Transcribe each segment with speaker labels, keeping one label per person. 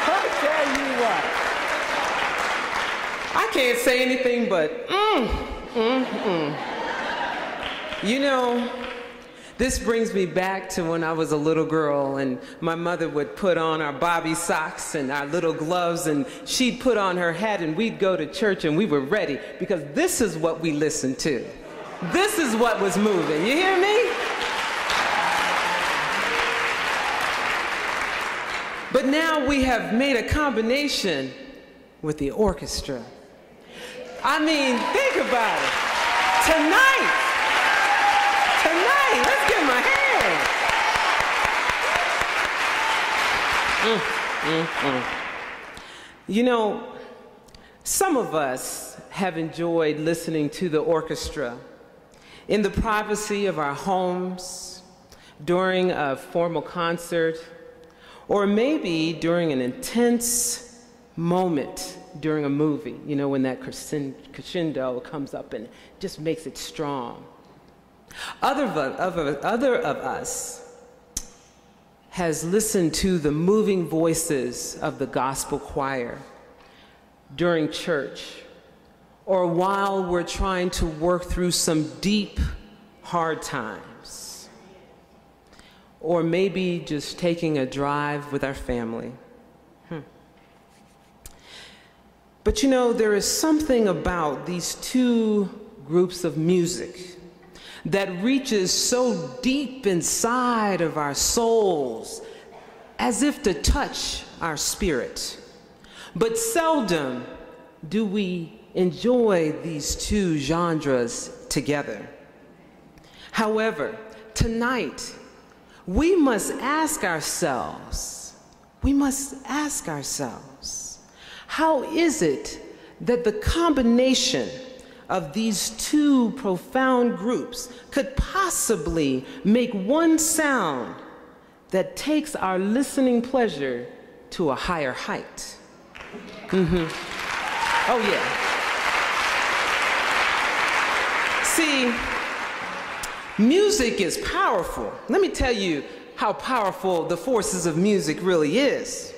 Speaker 1: I tell you what. I can't say anything but You know, this brings me back to when I was a little girl and my mother would put on our bobby socks and our little gloves and she'd put on her hat and we'd go to church and we were ready because this is what we listened to. This is what was moving. You hear me? But now we have made a combination with the orchestra. I mean, think about it. Tonight, let's give him a hand. You know, some of us have enjoyed listening to the orchestra in the privacy of our homes, during a formal concert, or maybe during an intense moment during a movie, you know, when that crescendo comes up and just makes it strong. Other of us has listened to the moving voices of the gospel choir during church, or while we're trying to work through some deep, hard times, or maybe just taking a drive with our family. But you know, there is something about these two groups of music that reaches so deep inside of our souls as if to touch our spirit. But seldom do we enjoy these two genres together. However, tonight, we must ask ourselves, how is it that the combination of these two profound groups could possibly make one sound that takes our listening pleasure to a higher height? Oh yeah. See, music is powerful. Let me tell you how powerful the forces of music really is.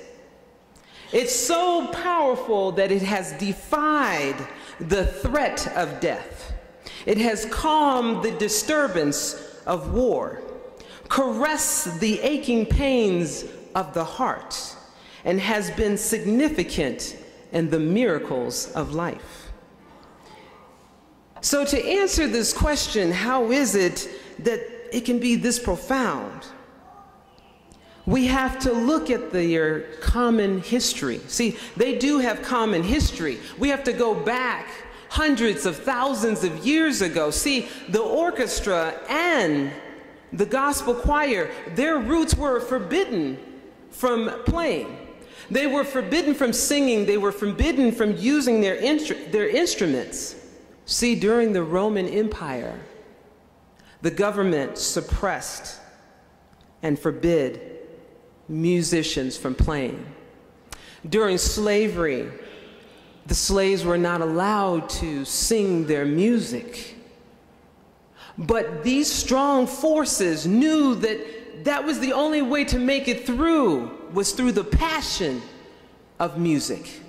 Speaker 1: It's so powerful that it has defied the threat of death. It has calmed the disturbance of war, caressed the aching pains of the heart, and has been significant in the miracles of life. So to answer this question, how is it that it can be this profound? We have to look at their common history. See, they do have common history. We have to go back hundreds of thousands of years ago. See, the orchestra and the gospel choir, their roots were forbidden from playing. They were forbidden from singing. They were forbidden from using their instruments. See, during the Roman Empire, the government suppressed and forbid musicians from playing. During slavery, the slaves were not allowed to sing their music. But these strong forces knew that that was the only way to make it through, was through the passion of music.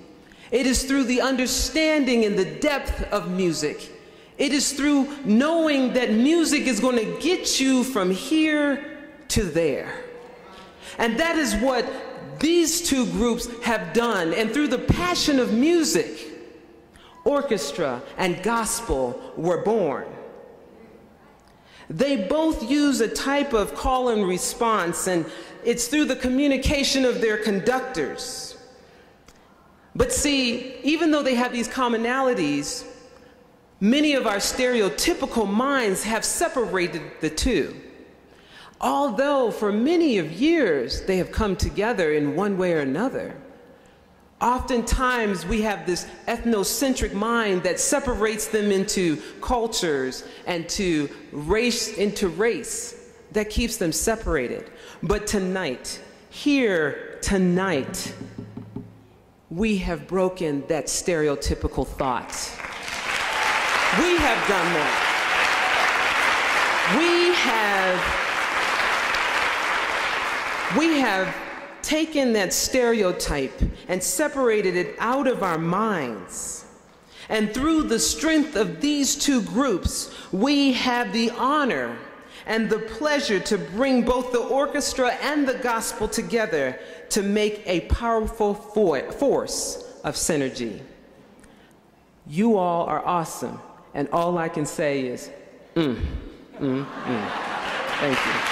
Speaker 1: It is through the understanding and the depth of music. It is through knowing that music is going to get you from here to there. And that is what these two groups have done. And through the passion of music, orchestra and gospel were born. They both use a type of call and response, and it's through the communication of their conductors. But see, even though they have these commonalities, many of our stereotypical minds have separated the two. Although for many of years they have come together in one way or another. Oftentimes we have this ethnocentric mind that separates them into cultures and into race that keeps them separated. But tonight, tonight, we have broken that stereotypical thought. We have done that. We have We have taken that stereotype and separated it out of our minds. And through the strength of these two groups, we have the honor and the pleasure to bring both the orchestra and the gospel together to make a powerful force of synergy. You all are awesome, and all I can say is, Thank you.